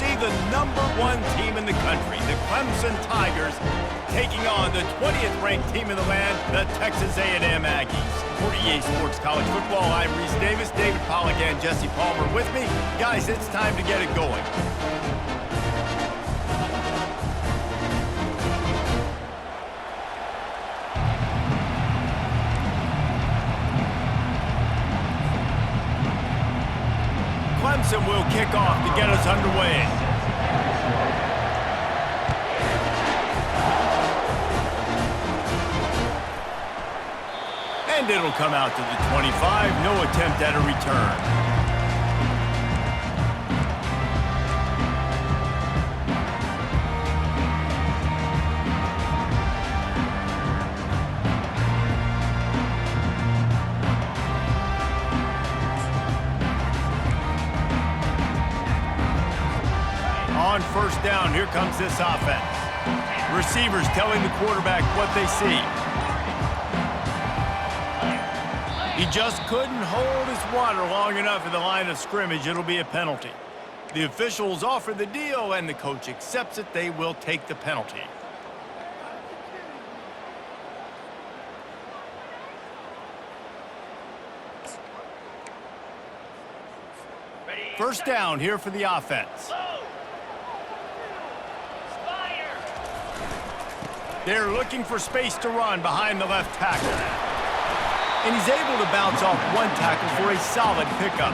see the #1 team in the country, the Clemson Tigers, taking on the 20th ranked team in the land, the Texas A&M Aggies. For EA Sports College Football, I'm Reese Davis, David Pollack, and Jesse Palmer with me. Guys, it's time to get it going. Clemson will kick off to get us underway. And it'll come out to the 25. No attempt at a return. On first down, here comes this offense. Receivers telling the quarterback what they see. He just couldn't hold his water long enough in the line of scrimmage. It'll be a penalty. The officials offer the deal, and the coach accepts it. They will take the penalty. First down here for the offense. They're looking for space to run behind the left tackle. And he's able to bounce off one tackle for a solid pickup.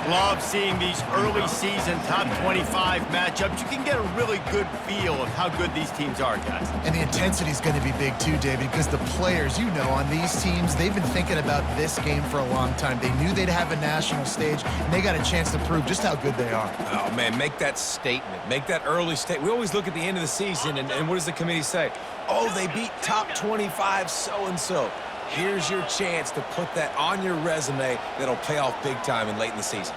Love seeing these early season top 25 matchups. You can get a really good feel of how good these teams are, guys. And the intensity is going to be big too, David, because the players, you know, on these teams, they've been thinking about this game for a long time. They knew they'd have a national stage, and they got a chance to prove just how good they are. Oh, man, make that statement. Make that early statement. We always look at the end of the season, and what does the committee say? Oh, they beat top 25 so-and-so. Here's your chance to put that on your resume that'll pay off big time and late in the season.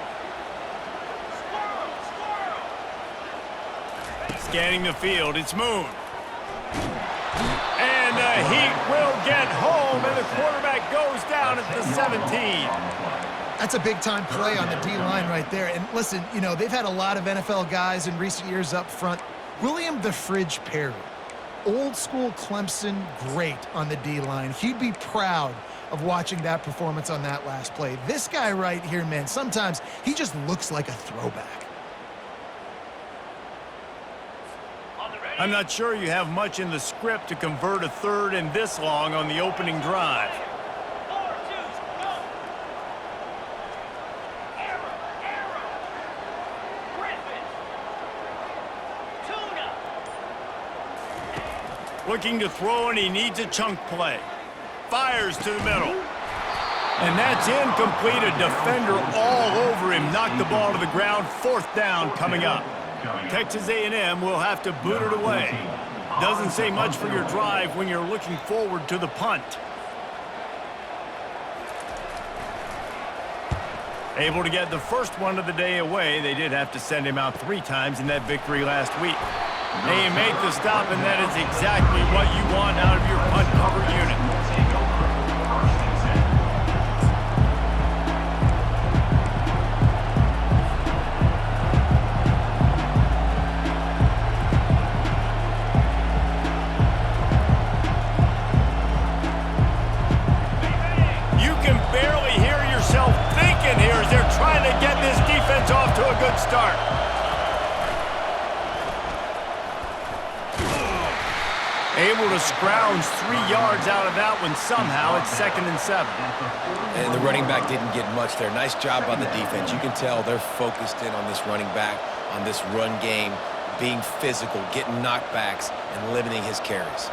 Scanning the field, it's Moon. And the Heat will get home, and the quarterback goes down at the 17. That's a big-time play on the D-line right there. And listen, you know, they've had a lot of NFL guys in recent years up front. William the Fridge Perry, old-school Clemson great on the D-line. He'd be proud of watching that performance on that last play. This guy right here, man, sometimes he just looks like a throwback. I'm not sure you have much in the script to convert a third and this long on the opening drive. Looking to throw, and he needs a chunk play. Fires to the middle. And that's incomplete. A defender all over him. Knocked the ball to the ground. Fourth down coming up. Texas A&M will have to boot it away. Doesn't say much for your drive when you're looking forward to the punt. Able to get the first one of the day away. They did have to send him out 3 times in that victory last week. They make the stop, and that is exactly what you want out of your punt cover unit. You can barely hear yourself thinking here as they're trying to get this defense off to a good start. Able to scrounge 3 yards out of that one somehow. It's 2nd and 7. And the running back didn't get much there. Nice job by the defense. You can tell they're focused in on this running back, on this run game, being physical, getting knockbacks, and limiting his carries.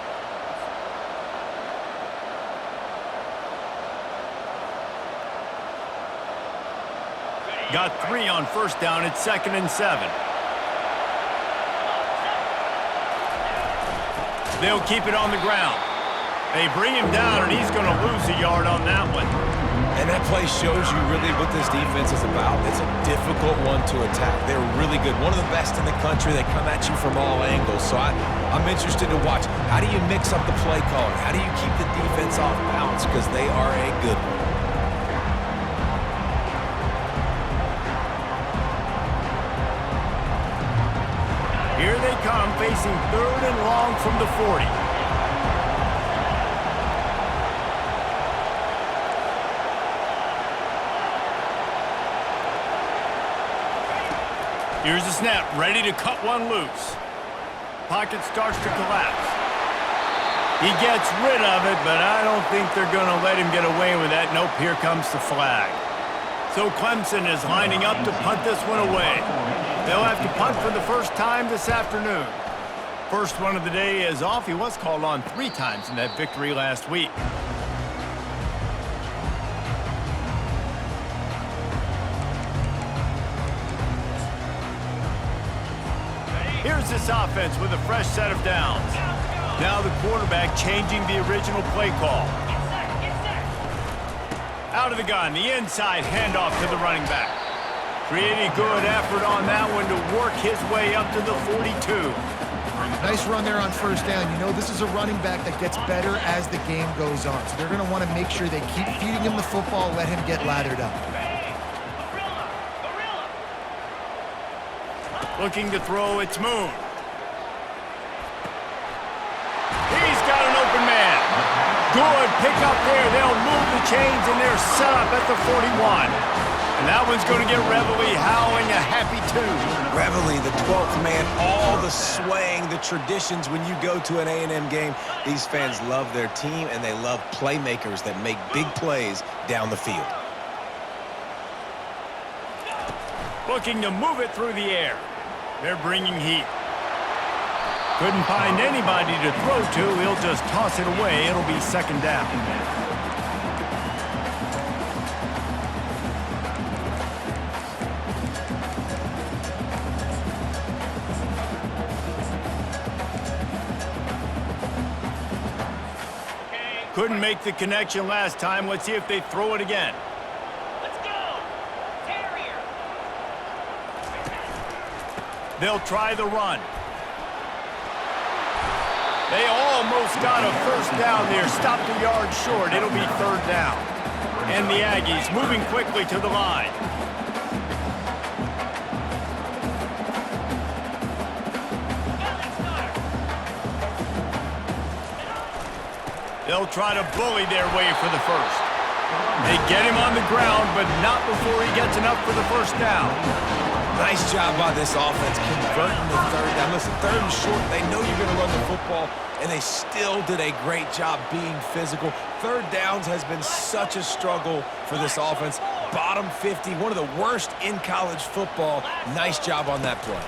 Got 3 on first down. It's 2nd and 7. They'll keep it on the ground. They bring him down, and he's going to lose a yard on that one. And that play shows you really what this defense is about. It's a difficult one to attack. They're really good. One of the best in the country. They come at you from all angles. So I'm interested to watch. How do you mix up the play calling? How do you keep the defense off balance? Because they are a good one. Here they come, facing 3rd and long from the 40. Here's the snap, ready to cut one loose. Pocket starts to collapse. He gets rid of it, but I don't think they're going to let him get away with that. Nope, here comes the flag. So Clemson is lining up to punt this one away. They'll have to punt for the first time this afternoon. First one of the day is off. He was called on 3 times in that victory last week. Here's this offense with a fresh set of downs. Now the quarterback changing the original play call. Out of the gun, the inside handoff to the running back. Pretty good effort on that one to work his way up to the 42. Nice run there on first down. You know, this is a running back that gets better as the game goes on. So they're going to want to make sure they keep feeding him the football, let him get lathered up. Looking to throw, it's Moon. He's got an open man. Good pick up there. They'll move the chains, and they're set up at the 41. And that one's going to get Reveille howling a happy tune. Reveille, the 12th man, all the swaying, the traditions when you go to an A&M game. These fans love their team, and they love playmakers that make big plays down the field. Looking to move it through the air. They're bringing heat. Couldn't find anybody to throw to. He'll just toss it away. It'll be second down. Couldn't make the connection last time. Let's see if they throw it again. They'll try the run. They almost got a first down there. Stopped a yard short. It'll be third down. And the Aggies moving quickly to the line. They'll try to bully their way for the first. They get him on the ground, but not before he gets enough for the first down. Nice job by this offense converting the third down. Listen, 3rd and short, they know you're going to run the football, and they still did a great job being physical. 3rd downs has been such a struggle for this offense. Bottom 50, one of the worst in college football. Nice job on that play.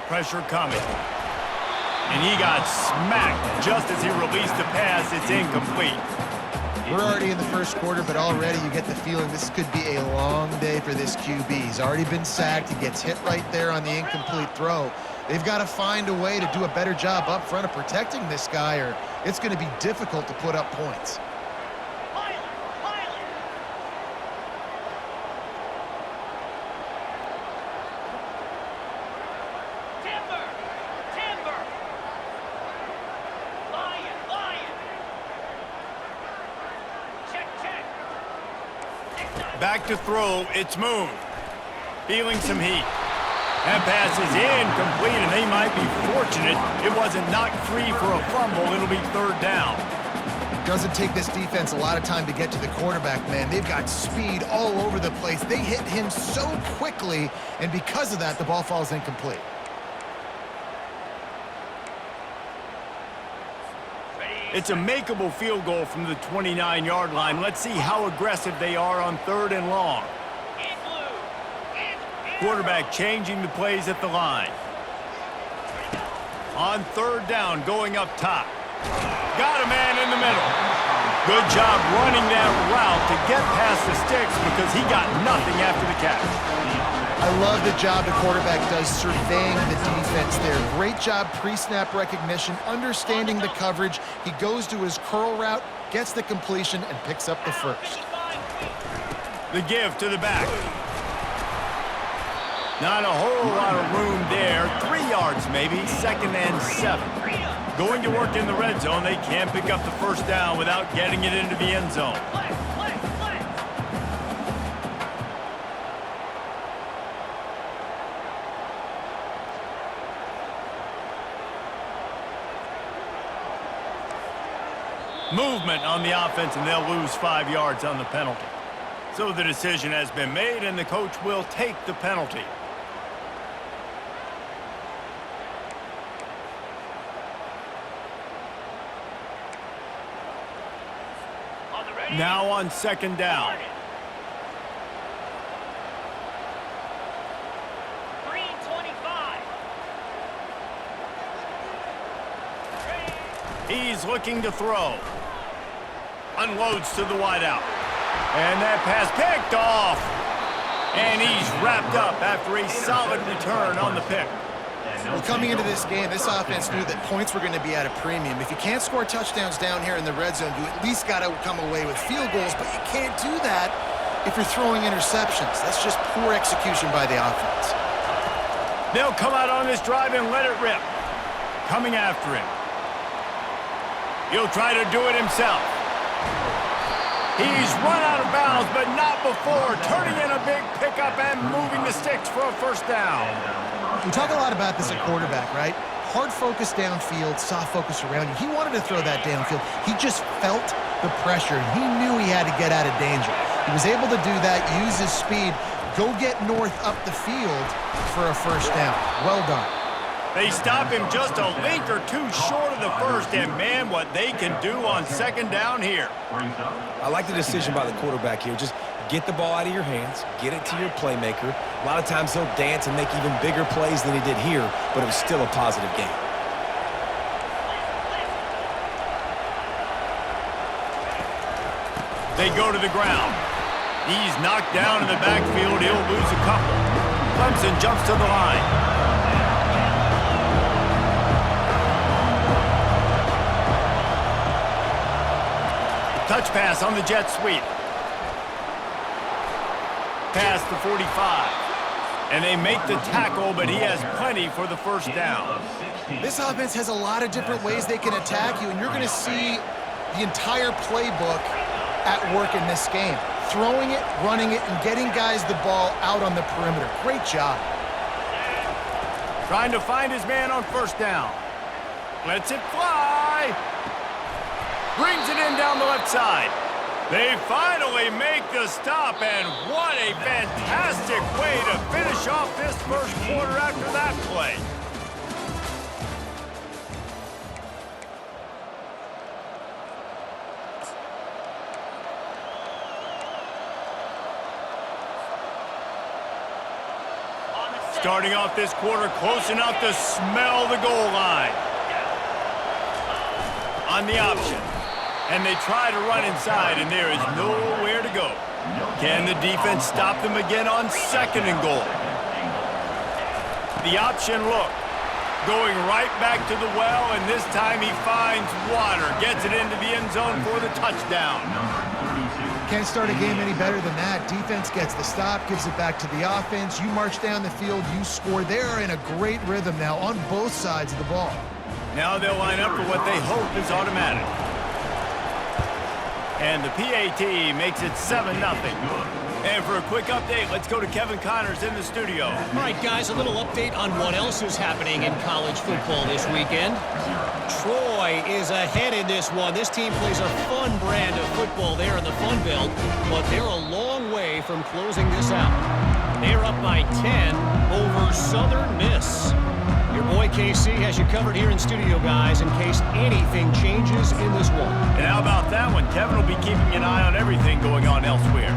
Pressure coming. And he got smacked just as he released the pass. It's incomplete. We're already in the first quarter, but already you get the feeling this could be a long day for this QB. He's already been sacked. He gets hit right there on the incomplete throw. They've got to find a way to do a better job up front of protecting this guy, or it's going to be difficult to put up points. Back to throw, it's Moon. Feeling some heat. That pass is incomplete, and they might be fortunate it wasn't knocked free for a fumble. It'll be third down. Doesn't take this defense a lot of time to get to the quarterback, man. They've got speed all over the place. They hit him so quickly, and because of that, the ball falls incomplete. It's a makeable field goal from the 29-yard line. Let's see how aggressive they are on 3rd and long. Quarterback changing the plays at the line. On 3rd down, going up top. Got a man in the middle. Good job running that route to get past the sticks because he got nothing after the catch. I love the job the quarterback does surveying the defense there. Great job pre-snap recognition, understanding the coverage. He goes to his curl route, gets the completion, and picks up the first. The give to the back. Not a whole lot of room there. 3 yards maybe, 2nd and 7. Going to work in the red zone. They can't pick up the first down without getting it into the end zone. movement on the offense, and they'll lose 5 yards on the penalty. So the decision has been made, and the coach will take the penalty. Now on second down. He's looking to throw. Unloads to the wideout. And that pass picked off. And he's wrapped up after a solid return on the pick. Well, coming into this game, this offense knew that points were going to be at a premium. If you can't score touchdowns down here in the red zone, you at least got to come away with field goals, but you can't do that if you're throwing interceptions. That's just poor execution by the offense. They'll come out on this drive and let it rip. Coming after him. He'll try to do it himself. He's run out of bounds, but not before turning in a big pickup and moving the sticks for a first down. We talk a lot about this at quarterback, right? Hard focus downfield, soft focus around you. He wanted to throw that downfield. He just felt the pressure. He knew he had to get out of danger. He was able to do that, use his speed, go get north up the field for a first down. Well done. They stop him just a link or two short of the first, and man, what they can do on second down here. I like the decision by the quarterback here. Just get the ball out of your hands, get it to your playmaker. A lot of times he'll dance and make even bigger plays than he did here, but it was still a positive game. They go to the ground. He's knocked down in the backfield. He'll lose a couple. Clemson jumps to the line. Touch pass on the jet sweep. Past the 45. And they make the tackle, but he has plenty for the first down. This offense has a lot of different ways they can attack you, and you're going to see the entire playbook at work in this game. Throwing it, running it, and getting guys the ball out on the perimeter. Great job. Trying to find his man on first down. Lets it fly. Brings it in down the left side. They finally make the stop, and what a fantastic way to finish off this first quarter after that play. Starting off this quarter close enough to smell the goal line. On the option. And they try to run inside, and there is nowhere to go. Can the defense stop them again on second and goal? The option look. Going right back to the well, and this time he finds water. Gets it into the end zone for the touchdown. Can't start a game any better than that. Defense gets the stop, gives it back to the offense. You march down the field, you score. They're in a great rhythm now on both sides of the ball. Now they'll line up for what they hope is automatic. And the PAT makes it 7-0. And for a quick update, let's go to Kevin Connors in the studio. All right, guys, a little update on what else is happening in college football this weekend. Troy is ahead in this one. This team plays a fun brand of football there in the Fun Belt, but they're a long way from closing this out. They're up by 10 over Southern Miss. Your boy KC has you covered here in studio, guys, in case anything changes in this one. And how about that one? Kevin will be keeping an eye on everything going on elsewhere.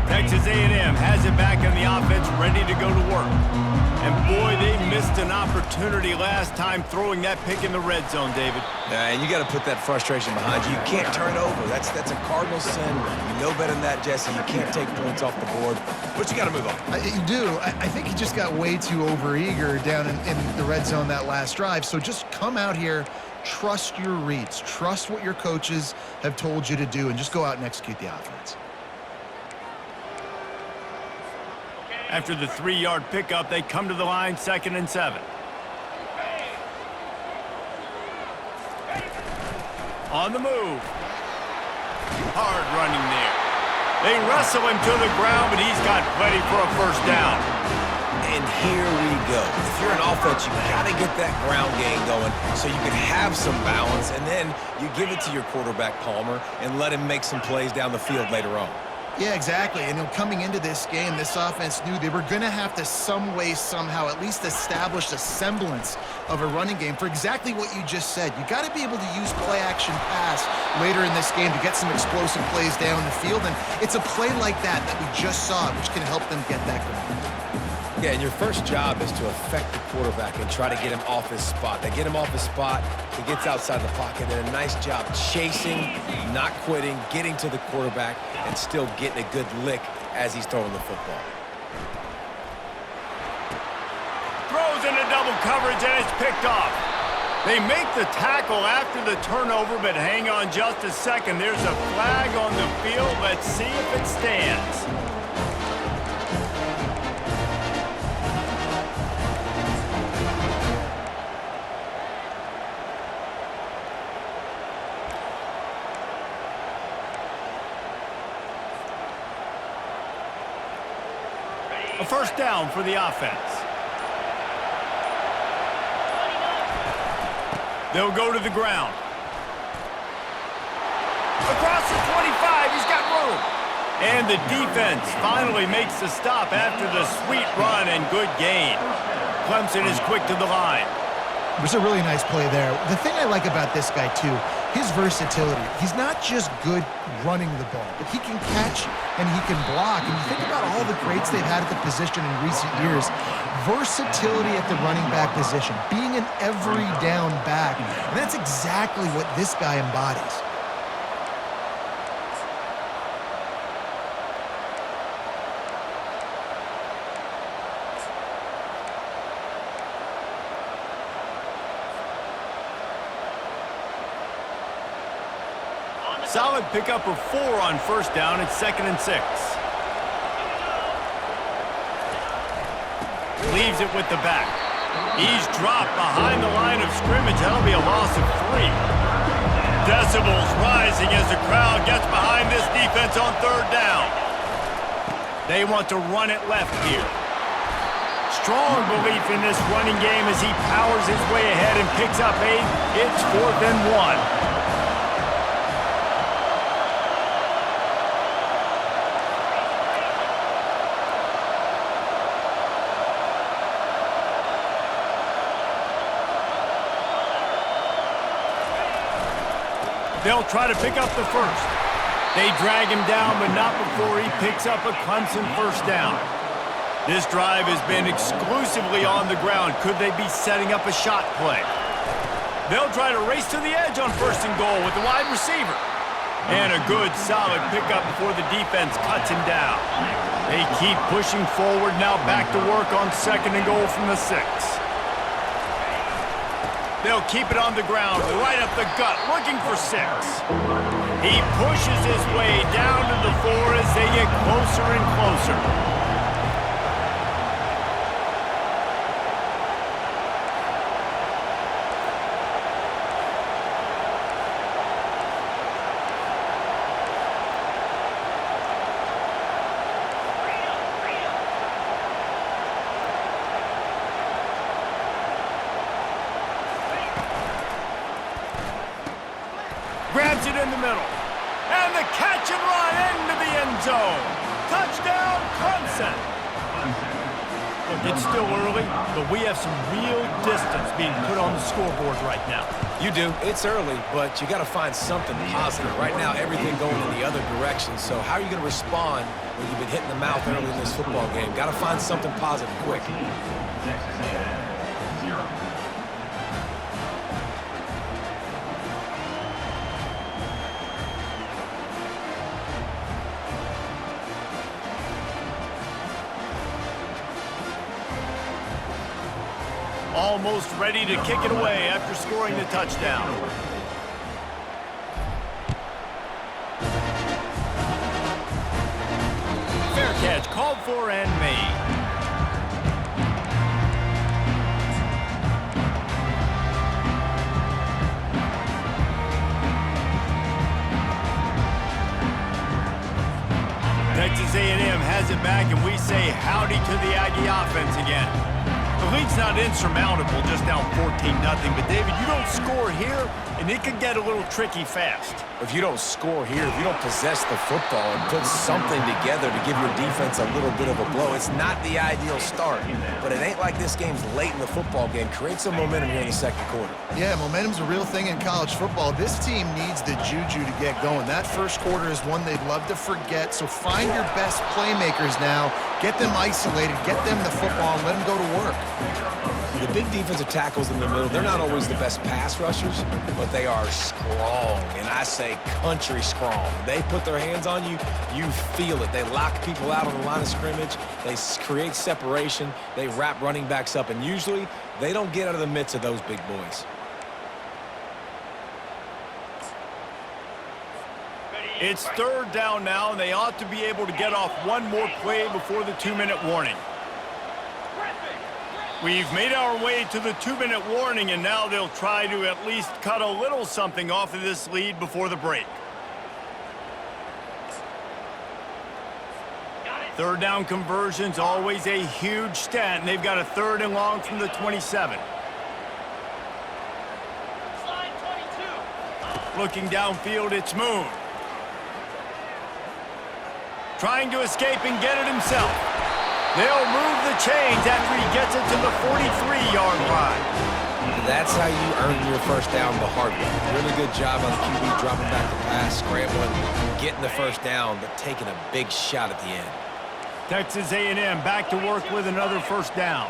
Texas A&M has it back in the offense, ready to go to work. And boy, they missed an opportunity last time throwing that pick in the red zone, David. And you got to put that frustration behind you. You can't turn over. That's a cardinal sin. You know better than that, Jesse. You can't take points off the board, but you got to move on. You do. I think he just got way too overeager down in the red zone that last drive. So just come out here, trust your reads, trust what your coaches have told you to do, and just go out and execute the offense. After the 3-yard pickup, they come to the line, 2nd and 7. On the move. Hard running there. They wrestle him to the ground, but he's got plenty for a first down. And here we go. If you're an offense, you've got to get that ground game going so you can have some balance, and then you give it to your quarterback, Palmer, and let him make some plays down the field later on. Yeah, exactly. And coming into this game, this offense knew they were going to have to some way, somehow, at least establish a semblance of a running game for exactly what you just said. You got to be able to use play-action pass later in this game to get some explosive plays down the field. And it's a play like that we just saw, which can help them get that going. Yeah, and your first job is to affect the quarterback and try to get him off his spot. They get him off his spot, he gets outside the pocket, and a nice job chasing, not quitting, getting to the quarterback, and still getting a good lick as he's throwing the football. Throws into double coverage, and it's picked off. They make the tackle after the turnover, but hang on just a second. There's a flag on the field. Let's see if it stands. A first down for the offense. They'll go to the ground. Across the 25, he's got room. And the defense finally makes the stop after the sweet run and good gain. Clemson is quick to the line. It was a really nice play there. The thing I like about this guy, too, his versatility. He's not just good running the ball, but he can catch and he can block. And you think about all the greats they've had at the position in recent years. Versatility at the running back position, being an every down back. And that's exactly what this guy embodies. Solid pickup of 4 on first down. It's 2nd and 6. Leaves it with the back. He's dropped behind the line of scrimmage. That'll be a loss of 3. Decibels rising as the crowd gets behind this defense on 3rd down. They want to run it left here. Strong belief in this running game as he powers his way ahead and picks up 8. It's 4th and 1. They'll try to pick up the first. They drag him down, but not before he picks up a Clemson first down. This drive has been exclusively on the ground. Could they be setting up a shot play? They'll try to race to the edge on 1st and goal with the wide receiver. And a good, solid pickup before the defense cuts him down. They keep pushing forward, now back to work on 2nd and goal from the 6. They'll keep it on the ground, right up the gut, looking for 6. He pushes his way down to the 4 as they get closer and closer. Grabs it in the middle. And the catch and run into the end zone. Touchdown, Clemson. Look, it's still early, but we have some real distance being put on the scoreboard right now. You do. It's early, but you got to find something positive. Right now, everything going in the other direction. So how are you going to respond when you've been hit in the mouth early in this football game? Got to find something positive quick. Almost ready to kick it away after scoring the touchdown. Fair catch called for and made. Texas A&M has it back, and we say howdy to the Aggie offense again. The lead's not insurmountable, just down 14-0, but David, you don't score here, and it could get a little tricky fast. If you don't score here, if you don't possess the football and put something together to give your defense a little bit of a blow, it's not the ideal start. But it ain't like this game's late in the football game. Create some momentum here in the second quarter. Yeah, momentum's a real thing in college football. This team needs the juju to get going. That first quarter is one they'd love to forget, so find your best playmakers now. Get them isolated, get them the football, and let them go to work. The big defensive tackles in the middle, they're not always the best pass rushers, but they are strong, and I say country strong. They put their hands on you, you feel it. They lock people out on the line of scrimmage. They create separation. They wrap running backs up, and usually they don't get out of the midst of those big boys. It's third down now, and they ought to be able to get off one more play before the 2-minute warning. We've made our way to the 2-minute warning, and now they'll try to at least cut a little something off of this lead before the break. Third down conversion's always a huge stat, and they've got a 3rd and long from the 27. Looking downfield, it's Moon. Trying to escape and get it himself. They'll move the chains after he gets it to the 43-yard line. That's how you earn your first down the hard way. Really good job on the QB dropping back the pass, scrambling, getting the first down, but taking a big shot at the end. Texas A&M back to work with another first down.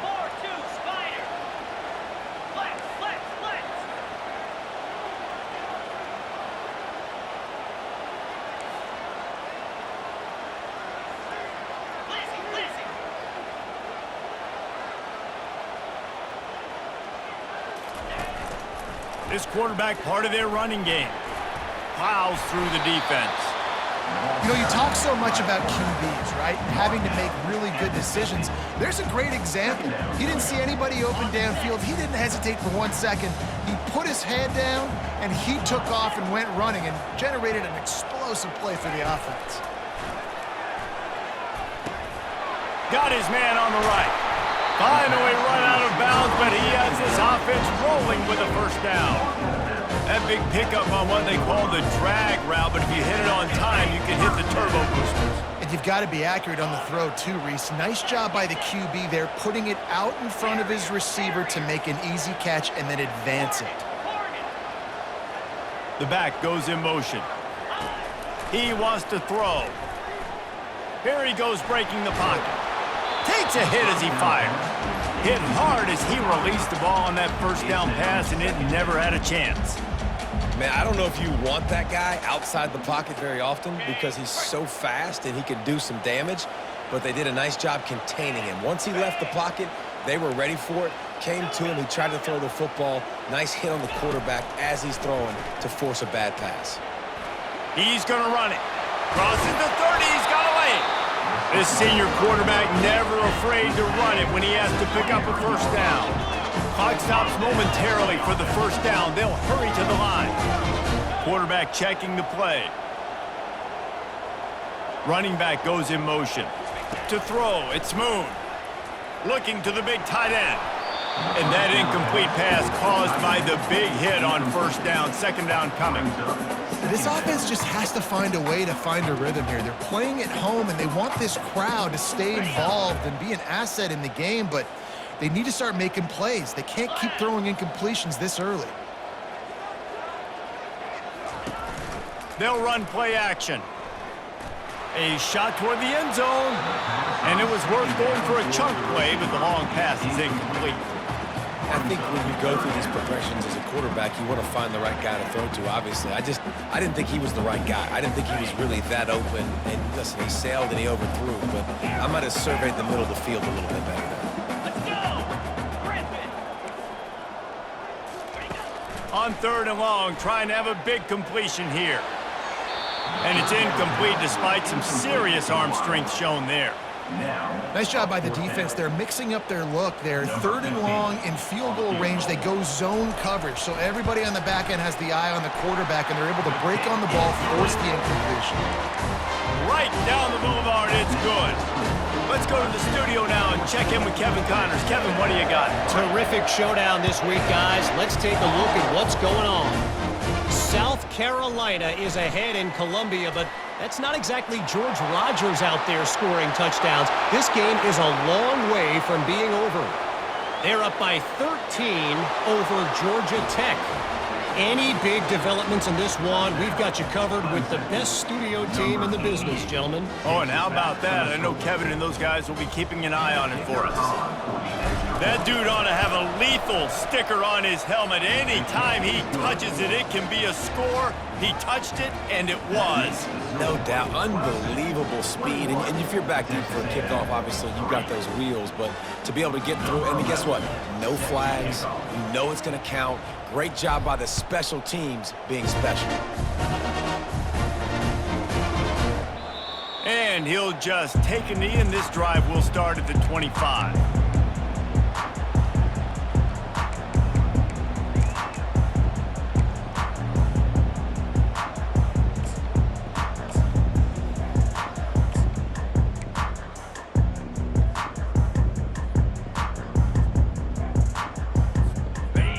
This quarterback, part of their running game, plows through the defense. You know, you talk so much about QBs, right? Having to make really good decisions. There's a great example. He didn't see anybody open downfield. He didn't hesitate for 1 second. He put his head down, and he took off and went running and generated an explosive play for the offense. Got his man on the right. Finally run out of bounds, but he has this offense rolling with a first down. That big pickup on what they call the drag route, but if you hit it on time, you can hit the turbo boosters. And you've got to be accurate on the throw too, Reese. Nice job by the QB there, putting it out in front of his receiver to make an easy catch and then advance it. The back goes in motion. He wants to throw. Here he goes breaking the pocket. Takes a hit as he fires. Hit hard as he released the ball on that first down pass, and it never had a chance. Man, I don't know if you want that guy outside the pocket very often because he's so fast and he can do some damage, but they did a nice job containing him. Once he left the pocket, they were ready for it, came to him, he tried to throw the football. Nice hit on the quarterback as he's throwing to force a bad pass. He's going to run it. Crosses the 30, he's got away. This senior quarterback never afraid to run it when he has to pick up a first down. Clock stops momentarily for the first down. They'll hurry to the line. Quarterback checking the play. Running back goes in motion. To throw, it's Moon. Looking to the big tight end. And that incomplete pass caused by the big hit on first down. Second down coming. This offense just has to find a way to find a rhythm here. They're playing at home, and they want this crowd to stay involved and be an asset in the game, but they need to start making plays. They can't keep throwing incompletions this early. They'll run play action. A shot toward the end zone, and it was worth going for a chunk play, but the long pass is incomplete. I think when you go through these progressions as a quarterback, you want to find the right guy to throw to, obviously. I didn't think he was the right guy. I didn't think he was really that open. And listen, he sailed and he overthrew, but I might have surveyed the middle of the field a little bit better there. Let's go! Griffin! On 3rd and long, trying to have a big completion here. And it's incomplete despite some serious arm strength shown there. Nice job by the defense. They're mixing up their look. They're 3rd and long in field goal range. They go zone coverage, so everybody on the back end has the eye on the quarterback, and they're able to break on the ball, force the incompletion. Right down the boulevard, it's good. Let's go to the studio now and check in with Kevin Connors. Kevin, what do you got? Terrific showdown this week, guys. Let's take a look at what's going on. South Carolina is ahead in Columbia, but that's not exactly George Rogers out there scoring touchdowns. This game is a long way from being over. They're up by 13 over Georgia Tech. Any big developments in this one, we've got you covered with the best studio team in the business, gentlemen. Oh, and how about that? I know Kevin and those guys will be keeping an eye on it for us. That dude ought to have a lethal sticker on his helmet. Anytime he touches it, it can be a score. He touched it, and it was. No doubt. Unbelievable speed. And if you're back deep for a kickoff, obviously you've got those wheels. But to be able to get through, and guess what? No flags. You know it's going to count. Great job by the special teams being special. And he'll just take a knee, and this drive will start at the 25.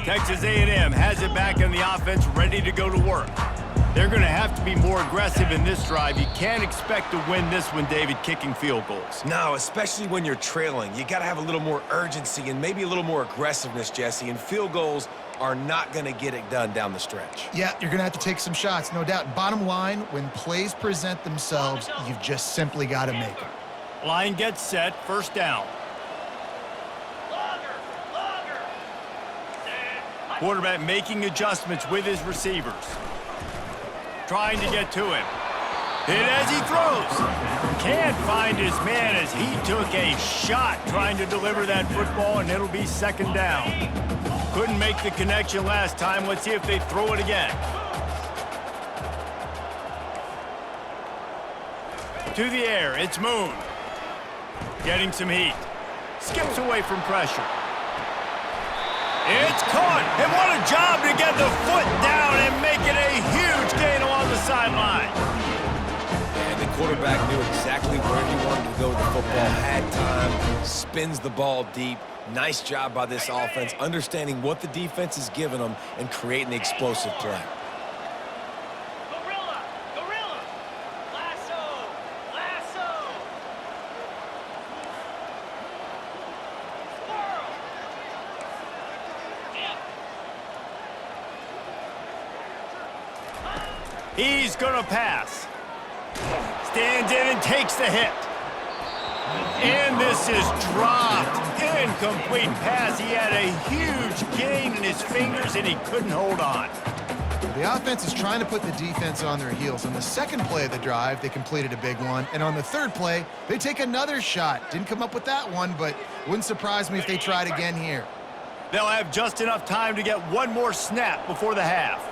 Texas A&M has it back in the offense, ready to go to work. They're going to have to be more aggressive in this drive. You can't expect to win this one, David, kicking field goals. No, especially when you're trailing. You got to have a little more urgency and maybe a little more aggressiveness, Jesse, and field goals are not going to get it done down the stretch. Yeah, you're going to have to take some shots, no doubt. Bottom line, when plays present themselves, you've just simply got to make them. Line gets set, first down. Quarterback making adjustments with his receivers. Trying to get to him. Hit as he throws. Can't find his man as he took a shot trying to deliver that football, and it'll be second down. Couldn't make the connection last time. Let's see if they throw it again. To the air, it's Moon. Getting some heat. Skips away from pressure. It's caught, and what a job to get the foot down and make it a huge gain along the sideline. And the quarterback knew exactly where he wanted to go with the football, had time, spins the ball deep. Nice job by this offense, understanding what the defense is giving them and creating the explosive play. He's gonna pass. Stands in and takes the hit. And this is dropped. Incomplete pass. He had a huge gain in his fingers, and he couldn't hold on. The offense is trying to put the defense on their heels. On the second play of the drive, they completed a big one. And on the third play, they take another shot. Didn't come up with that one, but wouldn't surprise me if they tried again here. They'll have just enough time to get one more snap before the half.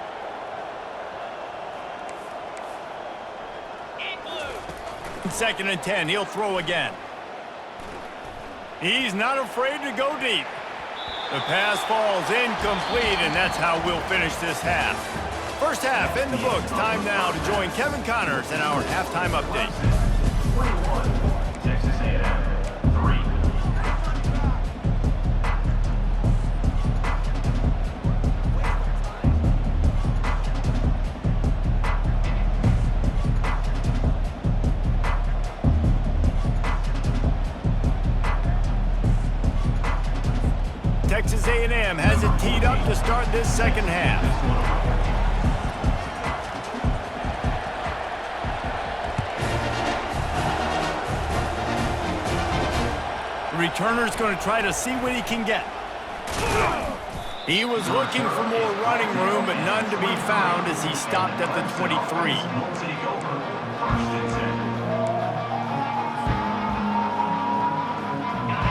Second and 10, he'll throw again. He's not afraid to go deep. The pass falls incomplete, and that's how we'll finish this half. First half in the books. Time now to join Kevin Connors in our halftime update. 21, Texas A&M, 3. Texas A&M has it teed up to start this second half. The returner's going to try to see what he can get. He was looking for more running room, but none to be found as he stopped at the 23.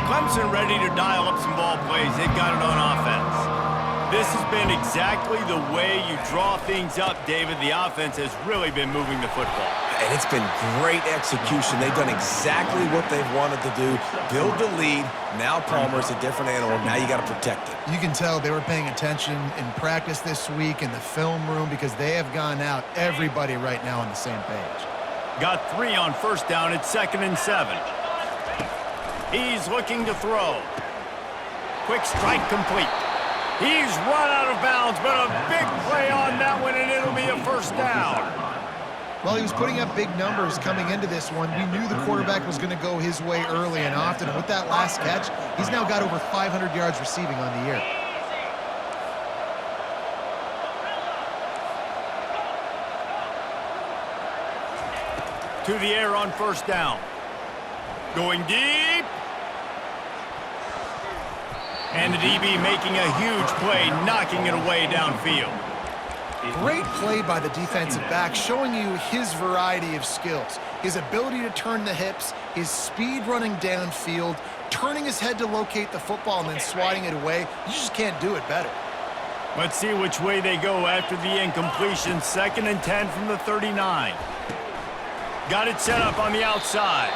Clemson ready to dial up some ball plays. They've got it on offense. This has been exactly the way you draw things up, David. The offense has really been moving the football. And it's been great execution. They've done exactly what they've wanted to do. Build the lead. Now Palmer's a different animal. Now you got to protect it. You can tell they were paying attention in practice this week in the film room because they have gone out, everybody right now on the same page. Got 3 on first down. It's 2nd and 7. He's looking to throw. Quick strike complete. He's run out of bounds, but a big play on that one, and it'll be a first down. Well, he was putting up big numbers coming into this one. We knew the quarterback was going to go his way early and often. And with that last catch, he's now got over 500 yards receiving on the year. To the air on first down. Going deep. And the DB making a huge play, knocking it away downfield. Great play by the defensive back, showing you his variety of skills. His ability to turn the hips, his speed running downfield, turning his head to locate the football and then swatting it away. You just can't do it better. Let's see which way they go after the incompletion. 2nd and 10 from the 39. Got it set up on the outside.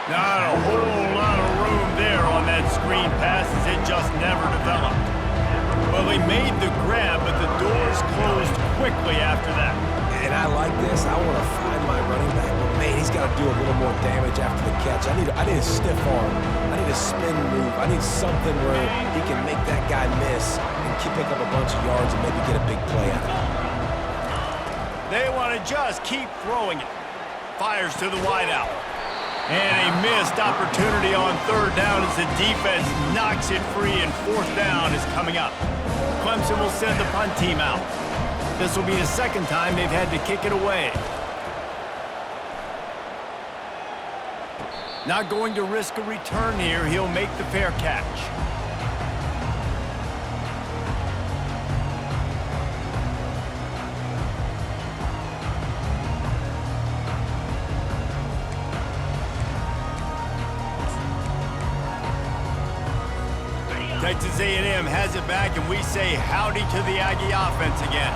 Not a whole lot of room there on that screen pass as it just never developed. Well, they made the grab, but the doors closed quickly after that. And I like this. I want to find my running back, but man, he's got to do a little more damage after the catch. I need a stiff arm. I need a spin move. I need something where he can make that guy miss and pick up a bunch of yards and maybe get a big play out of it. They want to just keep throwing it. Fires to the wideout. And a missed opportunity on 3rd down as the defense knocks it free, and 4th down is coming up. Clemson will send the punt team out. This will be the 2nd time they've had to kick it away. Not going to risk a return here. He'll make the fair catch. Texas A&M has it back, and we say howdy to the Aggie offense again.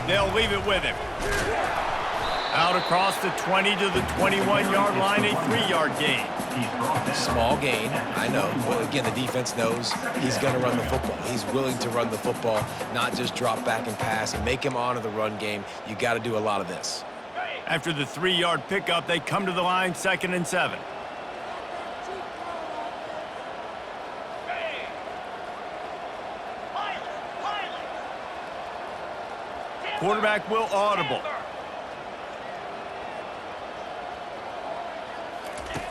They'll leave it with him. Out across the 20 to the 21-yard line, a 3-yard gain. Small gain, I know. But again, the defense knows he's going to run the football. He's willing to run the football, not just drop back and pass and make him honor the run game. You got to do a lot of this. After the 3-yard pickup, they come to the line, 2nd and 7. Quarterback will audible.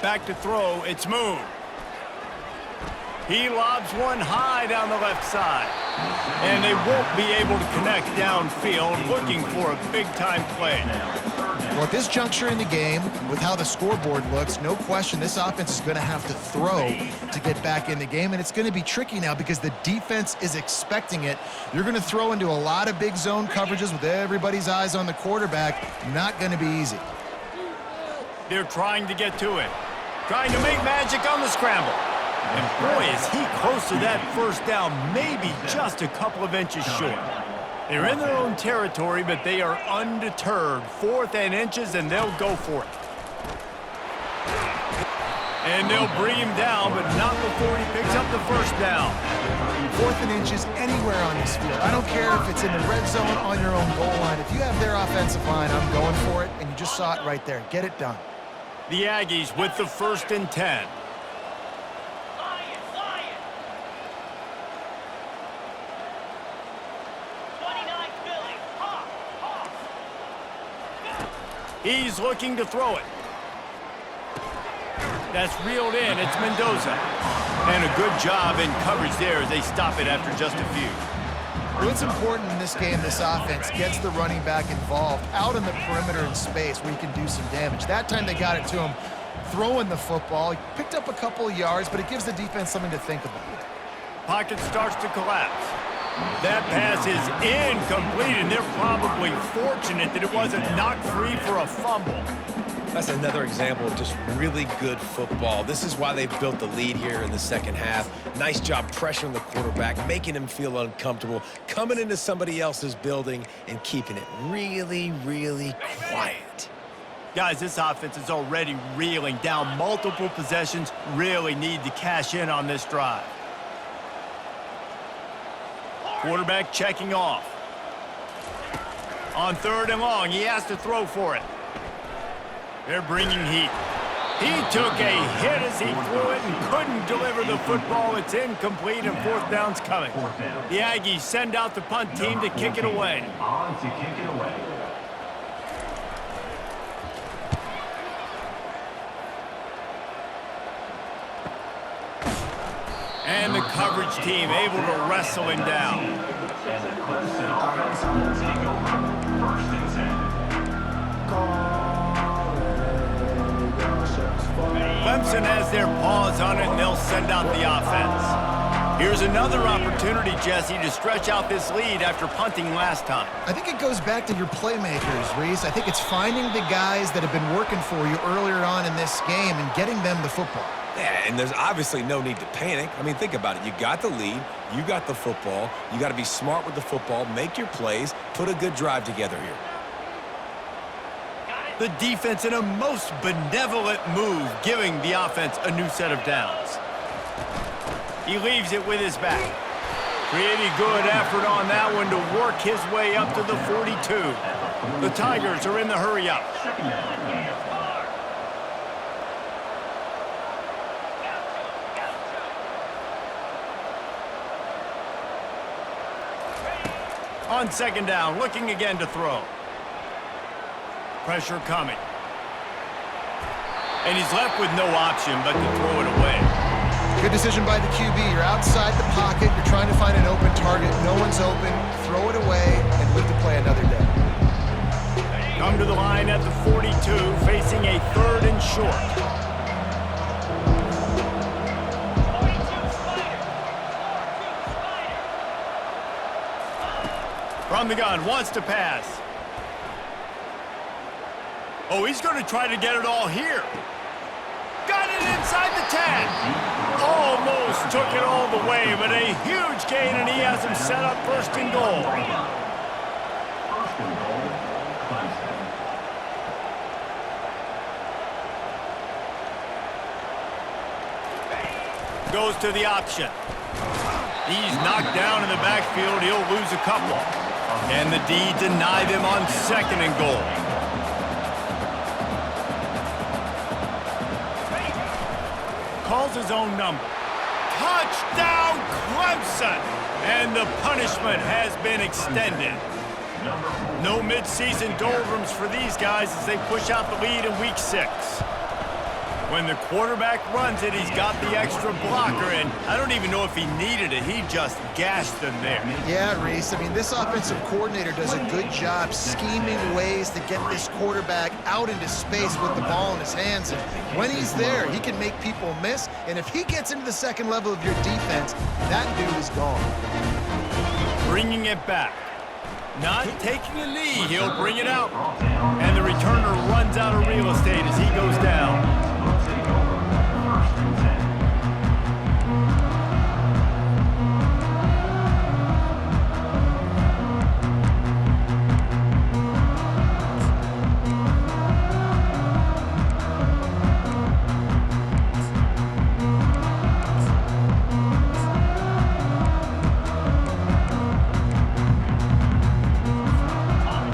Back to throw, it's Moon. He lobs one high down the left side. And they won't be able to connect downfield, looking for a big-time play. Well, at this juncture in the game, with how the scoreboard looks, no question this offense is going to have to throw to get back in the game, and it's going to be tricky now because the defense is expecting it. You're going to throw into a lot of big zone coverages with everybody's eyes on the quarterback. Not going to be easy. They're trying to get to it. Trying to make magic on the scramble. And boy, is he close to that first down, maybe just a couple of inches short. They're in their own territory, but they are undeterred. 4th and inches, and they'll go for it. And they'll bring him down, but not before he picks up the first down. 4th and inches anywhere on this field. I don't care if it's in the red zone on your own goal line. If you have their offensive line, I'm going for it, and you just saw it right there. Get it done. The Aggies with the 1st and 10. He's looking to throw it. That's reeled in. It's Mendoza. And a good job in coverage there as they stop it after just a few. What's important in this game, this offense gets the running back involved out in the perimeter in space where he can do some damage. That time they got it to him throwing the football. He picked up a couple of yards, but it gives the defense something to think about. Pocket starts to collapse. That pass is incomplete, and they're probably fortunate that it wasn't knocked free for a fumble. That's another example of just really good football. This is why they've built the lead here in the second half. Nice job pressuring the quarterback, making him feel uncomfortable, coming into somebody else's building and keeping it really, really quiet. Guys, this offense is already reeling down multiple possessions. Really need to cash in on this drive. Quarterback checking off. On 3rd and long, he has to throw for it. They're bringing heat. He took a hit as he threw it and couldn't deliver the football. It's incomplete and 4th down's coming. The Aggies send out the punt team to kick it away. On to kick it away. And the coverage team able to wrestle him down. And the Clemson offense will take over. 1st and 10. Clemson has their paws on it, and they'll send out the offense. Here's another opportunity, Jesse, to stretch out this lead after punting last time. I think it goes back to your playmakers, Reese. I think it's finding the guys that have been working for you earlier on in this game and getting them the football. Yeah, and there's obviously no need to panic. I mean, think about it. You got the lead. You got the football. You got to be smart with the football, make your plays, put a good drive together here. The defense in a most benevolent move, giving the offense a new set of downs. He leaves it with his back. Pretty good effort on that one to work his way up to the 42. The Tigers are in the hurry-up. On 2nd down, looking again to throw. Pressure coming. And he's left with no option but to throw it away. Good decision by the QB. You're outside the pocket. You're trying to find an open target. No one's open. Throw it away and live to play another day. Come to the line at the 42, facing a 3rd and short. From the gun, wants to pass. Oh, he's going to try to get it all here. Got it inside the 10. Almost took it all the way, but a huge gain, and he has him set up 1st and goal. 1st and goal, Clemson. Goes to the option. He's knocked down in the backfield. He'll lose a couple. And the D deny them on 2nd and goal. Calls his own number. Touchdown, Clemson! And the punishment has been extended. No midseason doldrums for these guys as they push out the lead in Week 6. When the quarterback runs it, he's got the extra blocker, and I don't even know if he needed it. He just gashed them there. Yeah, Reese. I mean, this offensive coordinator does a good job scheming ways to get this quarterback out into space with the ball in his hands. And when he's there, he can make people miss. And if he gets into the 2nd level of your defense, that dude is gone. Bringing it back. Not taking a knee. He'll bring it out. And the returner runs out of real estate as he goes down.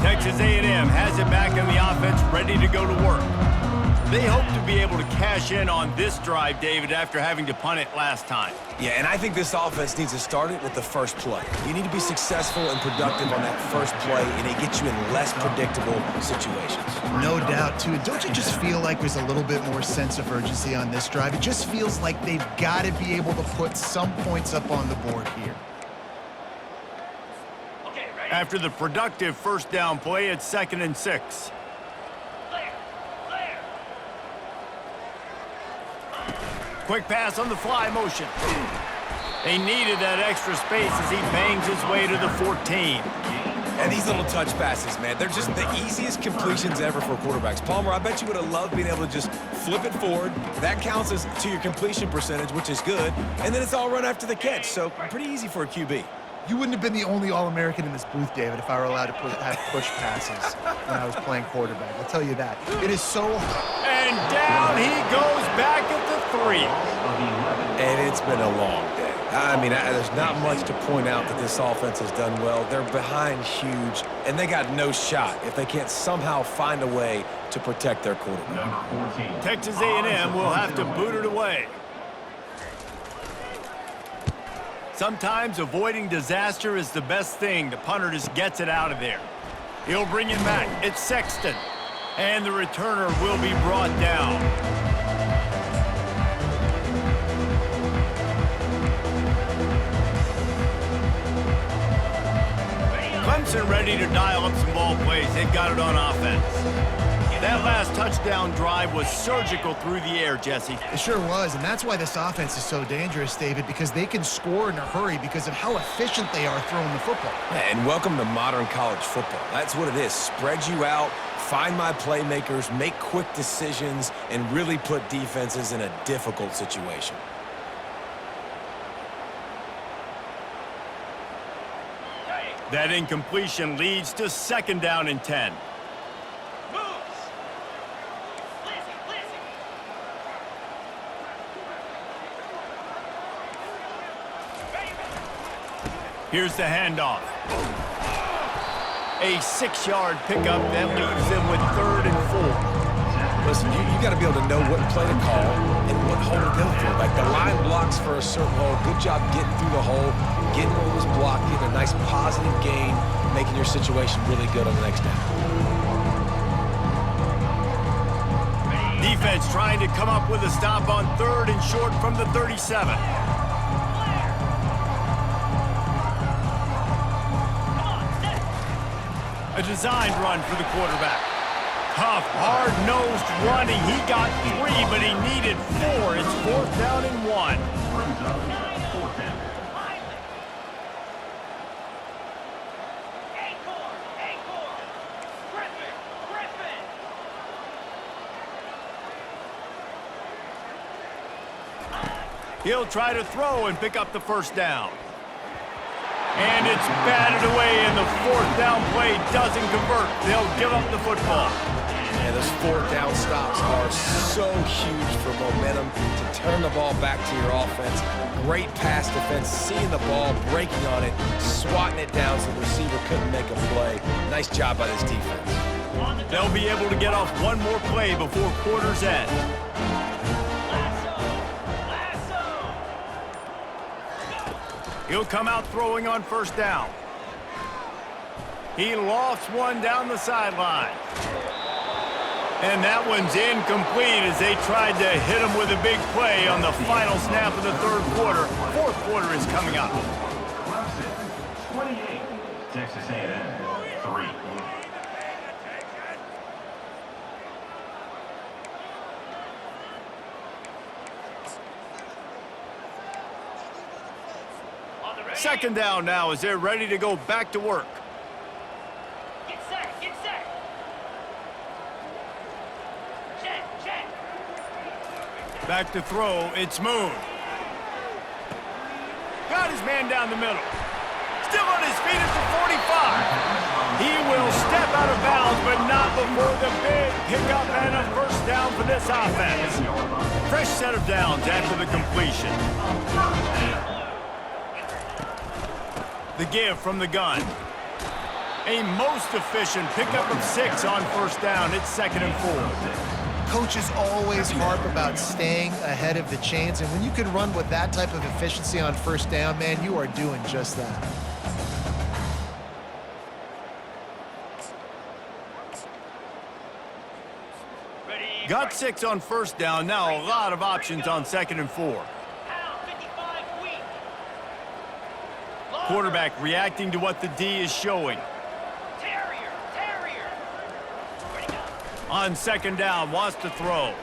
Texas A&M has it back in the offense, ready to go to work. They hope to be able to cash in on this drive, David, after having to punt it last time. Yeah, and I think this offense needs to start it with the first play. You need to be successful and productive on that first play, and it gets you in less predictable situations. No doubt, too. Don't you just feel like there's a little bit more sense of urgency on this drive? It just feels like they've got to be able to put some points up on the board here. After the productive 1st down play, it's 2nd and 6. Quick pass on the fly motion. They needed that extra space as he bangs his way to the 14. And these little touch passes, man, they're just the easiest completions ever for quarterbacks. Palmer, I bet you would have loved being able to just flip it forward. That counts as to your completion percentage, which is good. And then it's all run after the catch, so pretty easy for a QB. You wouldn't have been the only All-American in this booth, David, if I were allowed to have push passes when I was playing quarterback. I'll tell you that. It is so hard. And down he goes back at the 3. And it's been a long day. I mean, there's not much to point out that this offense has done well. They're behind huge, and they got no shot if they can't somehow find a way to protect their quarterback. Number 14. Texas A&M will have to boot it away. Sometimes avoiding disaster is the best thing. The punter just gets it out of there. He'll bring it back. It's Sexton. And the returner will be brought down. Clemson ready to dial up some ball plays. They've got it on offense. That last touchdown drive was surgical through the air, Jesse. It sure was, and that's why this offense is so dangerous, David, because they can score in a hurry because of how efficient they are throwing the football. And welcome to modern college football. That's what it is. Spread you out, find my playmakers, make quick decisions, and really put defenses in a difficult situation. That incompletion leads to 2nd down and 10. Here's the handoff. A 6-yard pickup that leaves them with 3rd and 4. Listen, you got to be able to know what play to call and what hole to go for. Like the line blocks for a certain hole. Good job getting through the hole, getting what was blocked, getting a nice positive gain, making your situation really good on the next down. Defense trying to come up with a stop on 3rd and short from the 37. A designed run for the quarterback. Tough, hard-nosed running. He got 3, but he needed 4. It's 4th down and 1. Brings up 4th down. He'll try to throw and pick up the 1st down. And it's batted away, and the 4th down play doesn't convert. They'll give up the football. And those 4th down stops are so huge for momentum to turn the ball back to your offense. Great pass defense, seeing the ball, breaking on it, swatting it down so the receiver couldn't make a play. Nice job by this defense. They'll be able to get off one more play before quarter's end. He'll come out throwing on 1st down. He lofts one down the sideline. And that one's incomplete as they tried to hit him with a big play on the final snap of the 3rd quarter. 4th quarter is coming up. Clemson, 28. Texas A&M, 3. Second down now as they're ready to go back to work. Get set, get set. Check. Back to throw, it's Moon. Got his man down the middle. Still on his feet at the 45. He will step out of bounds, but not before the big pickup and a 1st down for this offense. Fresh set of downs after the completion. The give from the gun. A most efficient pickup of 6 on 1st down. It's 2nd and 4. Coaches always harp about staying ahead of the chains, and when you can run with that type of efficiency on 1st down, man, you are doing just that. Got 6 on 1st down. Now a lot of options on 2nd and 4. Quarterback reacting to what the D is showing. Terrier. On 2nd down, wants to throw.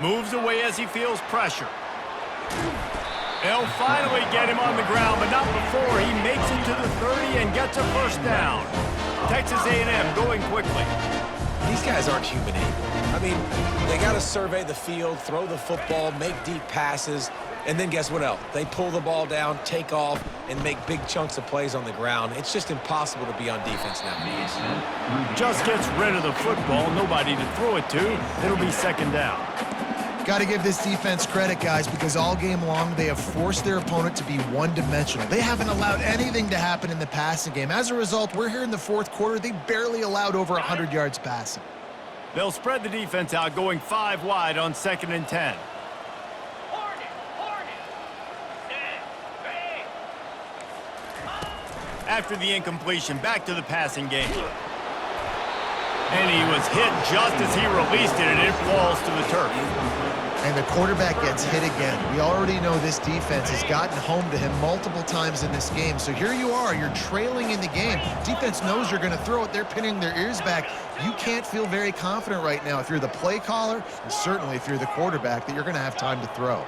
Moves away as he feels pressure. They'll finally get him on the ground, but not before he makes it to the 30 and gets a first down. Texas A&M going quickly. These guys aren't human able. I mean, they got to survey the field, throw the football, make deep passes, and then guess what else? They pull the ball down, take off, and make big chunks of plays on the ground. It's just impossible to be on defense nowadays. Just gets rid of the football, nobody to throw it to. It'll be second down. Got to give this defense credit, guys, because all game long they have forced their opponent to be one-dimensional. They haven't allowed anything to happen in the passing game. As a result, we're here in the fourth quarter. They barely allowed over 100 yards passing. They'll spread the defense out, going 5 wide on 2nd and 10. After the incompletion, back to the passing game. And he was hit just as he released it, and it falls to the turf. And the quarterback gets hit again. We already know this defense has gotten home to him multiple times in this game. So here you are, you're trailing in the game. Defense knows you're going to throw it. They're pinning their ears back. You can't feel very confident right now if you're the play caller, and certainly if you're the quarterback, that you're going to have time to throw.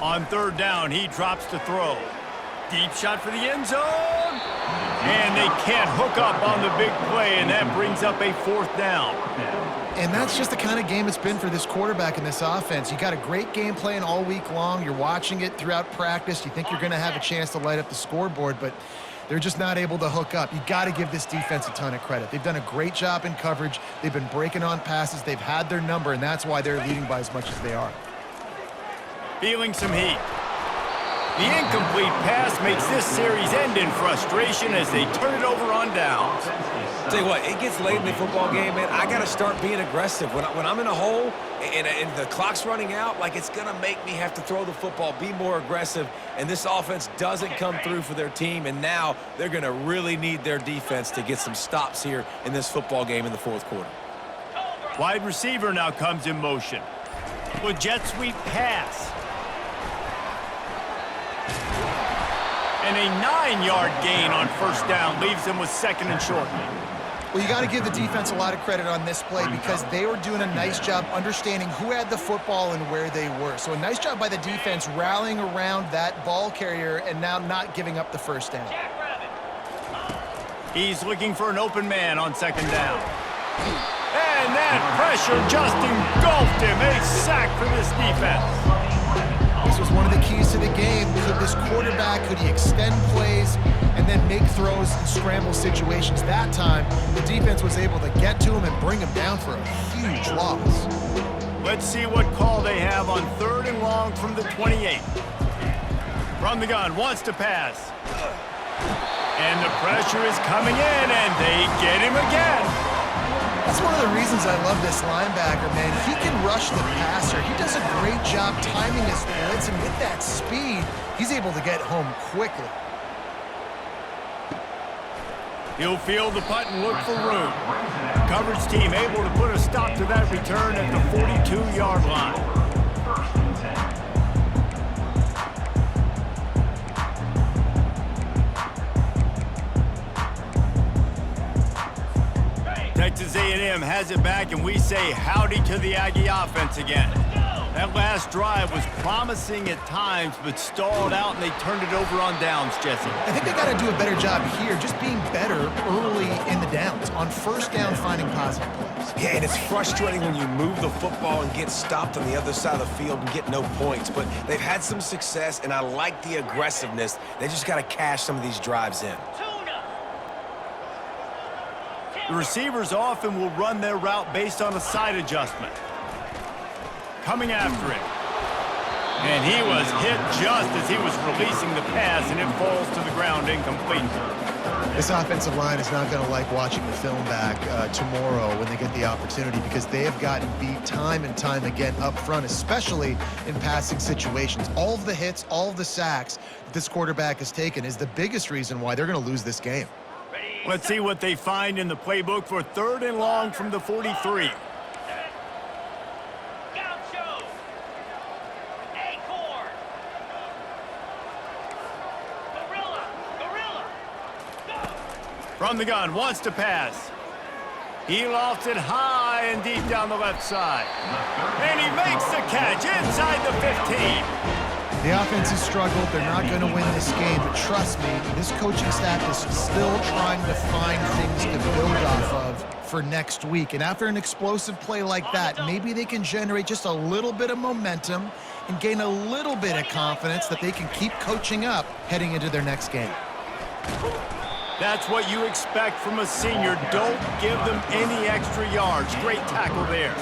On 3rd down, he drops to throw. Deep shot for the end zone. And they can't hook up on the big play, and that brings up a 4th down. And that's just the kind of game it's been for this quarterback in this offense. You got a great game plan all week long. You're watching it throughout practice. You think you're going to have a chance to light up the scoreboard, but they're just not able to hook up. You got to give this defense a ton of credit. They've done a great job in coverage. They've been breaking on passes. They've had their number, and that's why they're leading by as much as they are. Feeling some heat. The incomplete pass makes this series end in frustration as they turn it over on downs. Tell you what, it gets late in the football game, man. I got to start being aggressive. When I'm in a hole and the clock's running out, like, it's going to make me have to throw the football, be more aggressive, and this offense doesn't come through for their team, and now they're going to really need their defense to get some stops here in this football game in the 4th quarter. Wide receiver now comes in motion. With jet sweep pass. And a 9-yard gain on 1st down leaves them with 2nd and short. Well, you got to give the defense a lot of credit on this play because they were doing a nice job understanding who had the football and where they were. So a nice job by the defense rallying around that ball carrier and now not giving up the 1st down. He's looking for an open man on 2nd down. And that pressure just engulfed him. A sack for this defense. This was one of the keys to the game. Could this quarterback, could he extend plays and then make throws in scramble situations? That time, the defense was able to get to him and bring him down for a huge loss. Let's see what call they have on 3rd and long from the 28. From the gun, wants to pass. And the pressure is coming in, and they get him again. That's one of the reasons I love this linebacker, man. He can rush the passer. He does a great job timing his blitz, and with that speed, he's able to get home quickly. He'll field the punt and look for room. Coverage team able to put a stop to that return at the 42-yard line. Texas A&M has it back, and we say howdy to the Aggie offense again. That last drive was promising at times, but stalled out, and they turned it over on downs, Jesse. I think they got to do a better job here, just being better early in the downs. On 1st down, finding positive plays. Yeah, and it's frustrating when you move the football and get stopped on the other side of the field and get no points. But they've had some success, and I like the aggressiveness. They just got to cash some of these drives in. The receivers often will run their route based on a side adjustment. Coming after him. And he was hit just as he was releasing the pass, and it falls to the ground incomplete. This offensive line is not going to like watching the film back tomorrow when they get the opportunity because they have gotten beat time and time again up front, especially in passing situations. All of the hits, all of the sacks that this quarterback has taken is the biggest reason why they're going to lose this game. Let's see what they find in the playbook for 3rd and long from the 43. From the gun, wants to pass. He lofts it high and deep down the left side. And he makes the catch inside the 15. The offense has struggled. They're not going to win this game, but trust me, this coaching staff is still trying to find things to build off of for next week. And after an explosive play like that, maybe they can generate just a little bit of momentum and gain a little bit of confidence that they can keep coaching up heading into their next game. That's what you expect from a senior. Don't give them any extra yards. Great tackle there.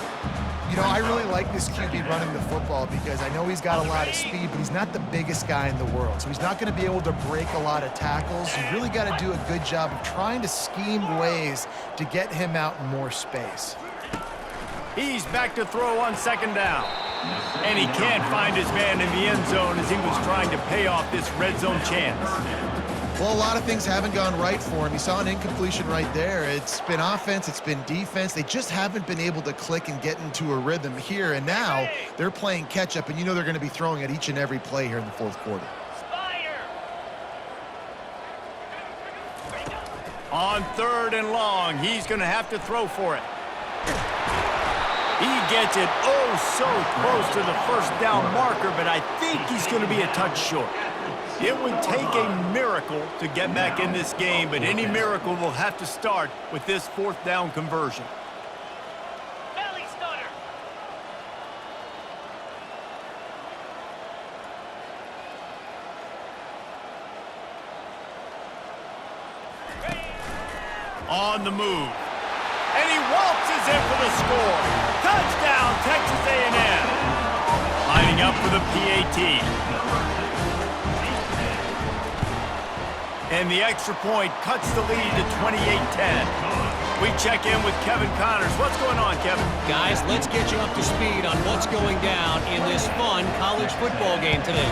You know, I really like this QB running the football because I know he's got a lot of speed, but he's not the biggest guy in the world. So he's not going to be able to break a lot of tackles. You really got to do a good job of trying to scheme ways to get him out in more space. He's back to throw on second down. And he can't find his man in the end zone as he was trying to pay off this red zone chance. Well, a lot of things haven't gone right for him. You saw an incompletion right there. It's been offense, it's been defense. They just haven't been able to click and get into a rhythm here. And now they're playing catch-up, and you know they're going to be throwing at each and every play here in the fourth quarter. On third and long, he's going to have to throw for it. He gets it oh so close to the first down marker, but I think he's going to be a touch short. It would take a miracle to get back in this game, but any miracle will have to start with this fourth down conversion. Belly stunner. On the move. And he waltzes in for the score. Touchdown, Texas A&M. Lining up for the PAT. And the extra point cuts the lead to 28-10. We check in with Kevin Connors. What's going on, Kevin? Guys, let's get you up to speed on what's going down in this fun college football game today.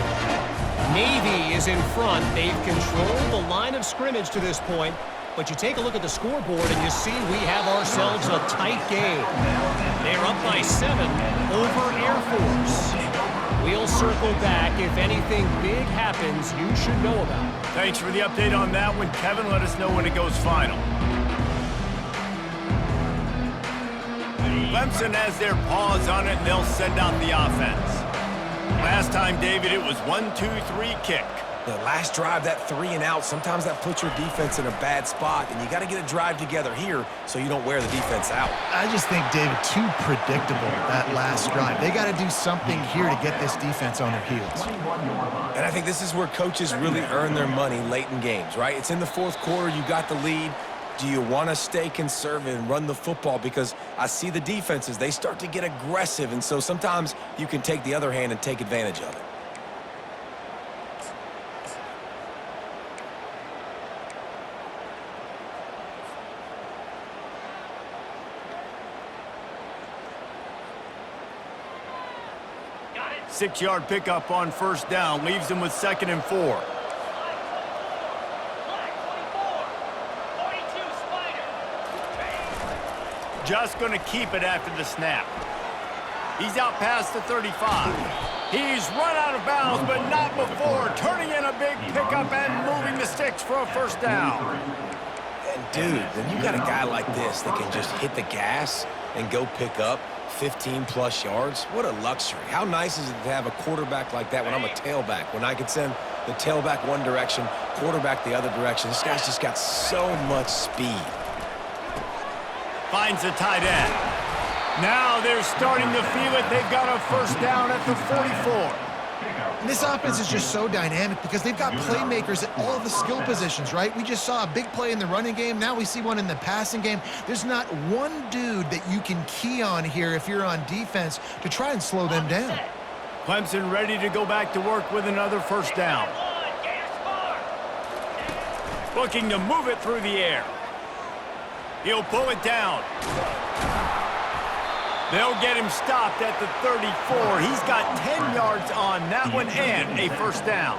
Navy is in front. They've controlled the line of scrimmage to this point. But you take a look at the scoreboard and you see we have ourselves a tight game. They're up by 7 over Air Force. We'll circle back. If anything big happens, you should know about it. Thanks for the update on that one, Kevin. Let us know when it goes final. Clemson has their paws on it, and they'll send out the offense. Last time, David, it was 1-2-3 kick. The last drive, that 3 and out, sometimes that puts your defense in a bad spot, and you got to get a drive together here so you don't wear the defense out. I just think, David, too predictable, that last drive. They got to do something here to get this defense on their heels. And I think this is where coaches really earn their money late in games, right? It's in the fourth quarter, you got the lead. Do you want to stay conservative and run the football? Because I see the defenses, they start to get aggressive, and so sometimes you can take the other hand and take advantage of it. Got it. 6-yard pickup on first down leaves them with 2nd and 4. Black 24. 42 Spider. Just going to keep it after the snap. He's out past the 35. He's run out of bounds, but not before turning in a big pickup and moving the sticks for a first down. And dude, when you got a guy like this that can just hit the gas and go pick up 15-plus yards, what a luxury. How nice is it to have a quarterback like that when I'm a tailback, when I can send the tailback one direction, quarterback the other direction. This guy's just got so much speed. Finds the tight end. Now they're starting to feel it. They've got a first down at the 44. And this offense is just so dynamic because they've got playmakers at all the skill positions, right? We just saw a big play in the running game. Now we see one in the passing game. There's not one dude that you can key on here if you're on defense to try and slow them down. Clemson ready to go back to work with another first down. Looking to move it through the air. He'll pull it down. They'll get him stopped at the 34. He's got 10 yards on that one and a first down.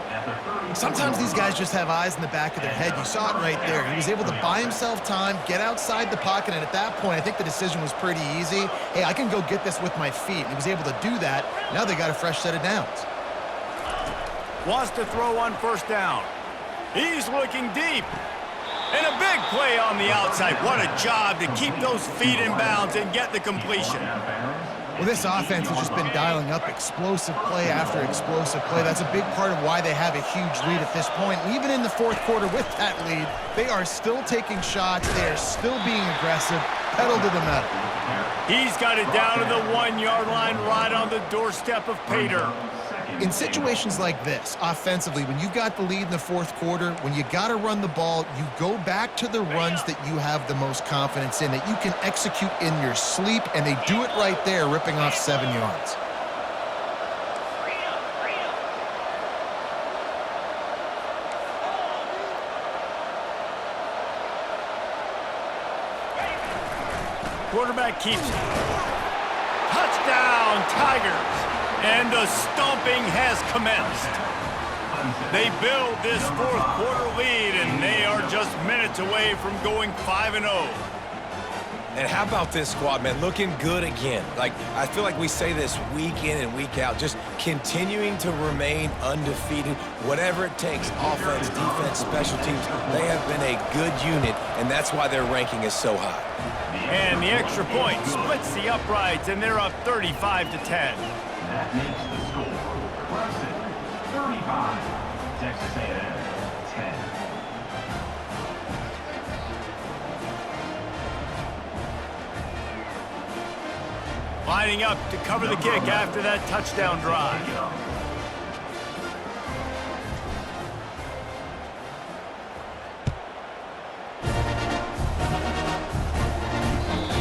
Sometimes these guys just have eyes in the back of their head. You saw it right there. He was able to buy himself time, get outside the pocket, and at that point, I think the decision was pretty easy. Hey, I can go get this with my feet. He was able to do that. Now they got a fresh set of downs. Wants to throw on first down. He's looking deep. And a big play on the outside. What a job to keep those feet in bounds and get the completion. Well, this offense has just been dialing up explosive play after explosive play. That's a big part of why they have a huge lead at this point. And even in the fourth quarter with that lead, they are still taking shots. They are still being aggressive, pedal to the metal. He's got it down to the 1-yard line right on the doorstep of Pater. In situations like this, offensively, when you got the lead in the fourth quarter, when you got to run the ball, you go back to the runs that you have the most confidence in, that you can execute in your sleep, and they do it right there, ripping off 7 yards. Quarterback keeps it. Touchdown, Tigers! And the stomping has commenced. They build this fourth quarter lead, and they are just minutes away from going 5-0. And how about this squad, man? Looking good again. Like, I feel like we say this week in and week out, just continuing to remain undefeated, whatever it takes, offense, defense, special teams. They have been a good unit, and that's why their ranking is so high. And the extra point splits the uprights, and they're up 35-10. That makes the score. Clemson, 35. Texas A&M, 10. Lining up to cover the kick after that touchdown drive.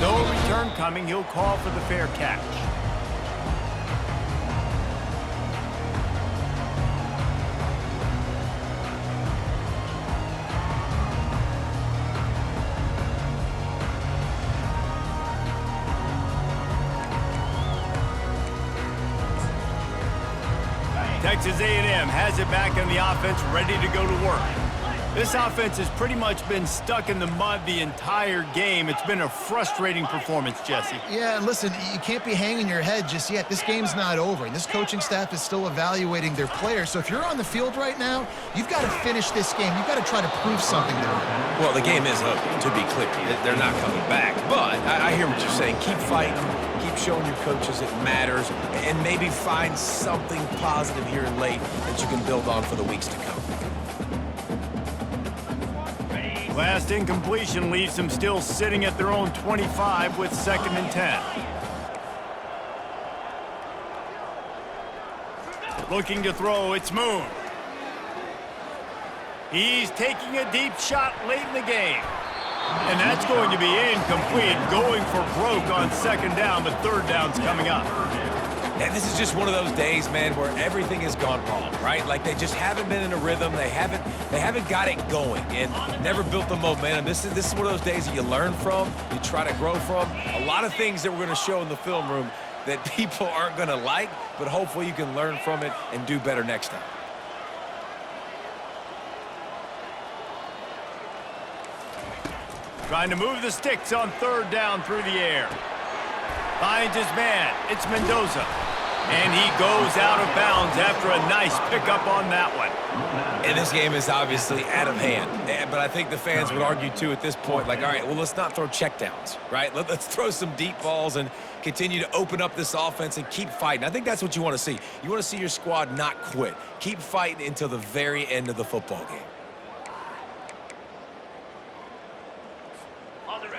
No return coming. He'll call for the fair catch. Texas A&M has it back in the offense, ready to go to work. This offense has pretty much been stuck in the mud the entire game. It's been a frustrating performance, Jesse. Yeah, and listen, you can't be hanging your head just yet. This game's not over, and this coaching staff is still evaluating their players. So if you're on the field right now, you've got to finish this game. You've got to try to prove something to them. Well, the game is over, to be clear. They're not coming back. But I hear what you're saying. Keep fighting. Keep showing your coaches it matters. And maybe find something positive here in late that you can build on for the weeks to come. Last incompletion leaves them still sitting at their own 25 with 2nd and 10. Looking to throw, it's Moon. He's taking a deep shot late in the game. And that's going to be incomplete, going for broke on 2nd down, but 3rd down's coming up. And this is just one of those days, man, where everything has gone wrong, right? Like they just haven't been in a rhythm. They haven't got it going and never built the momentum. This is one of those days that you learn from, you try to grow from. A lot of things that we're going to show in the film room that people aren't going to like, but hopefully you can learn from it and do better next time. Trying to move the sticks on 3rd down through the air. Finds his man. It's Mendoza. And he goes out of bounds after a nice pickup on that one. And this game is obviously out of hand. But I think the fans would argue, too, at this point, like, all right, well, let's not throw checkdowns, right? Let's throw some deep balls and continue to open up this offense and keep fighting. I think that's what you want to see. You want to see your squad not quit. Keep fighting until the very end of the football game.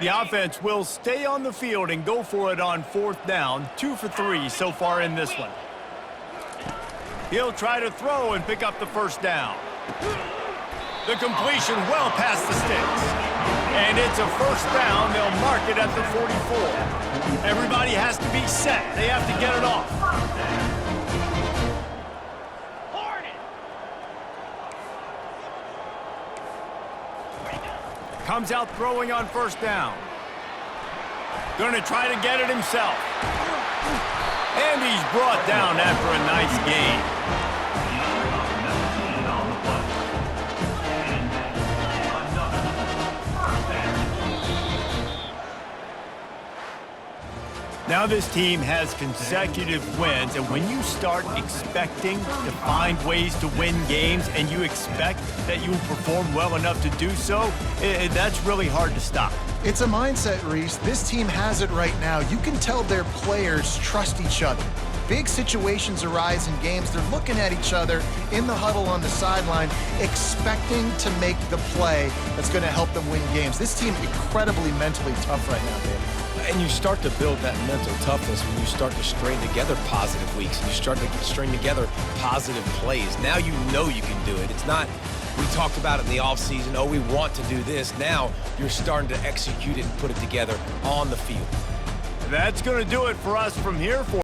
The offense will stay on the field and go for it on 4th down. 2 for 3 so far in this one. He'll try to throw and pick up the 1st down. The completion well past the sticks. And it's a 1st down. They'll mark it at the 44. Everybody has to be set. They have to get it off. Comes out throwing on 1st down. Going to try to get it himself. And he's brought down after a nice gain. Now this team has consecutive wins, and when you start expecting to find ways to win games and you expect that you will perform well enough to do so, that's really hard to stop. It's a mindset, Reese. This team has it right now. You can tell their players trust each other. Big situations arise in games. They're looking at each other in the huddle on the sideline, expecting to make the play that's going to help them win games. This team incredibly mentally tough right now, David. And you start to build that mental toughness when you start to string together positive weeks and you start to string together positive plays. Now you know you can do it. It's not, we talked about it in the offseason, oh, we want to do this. Now you're starting to execute it and put it together on the field. That's going to do it for us from here.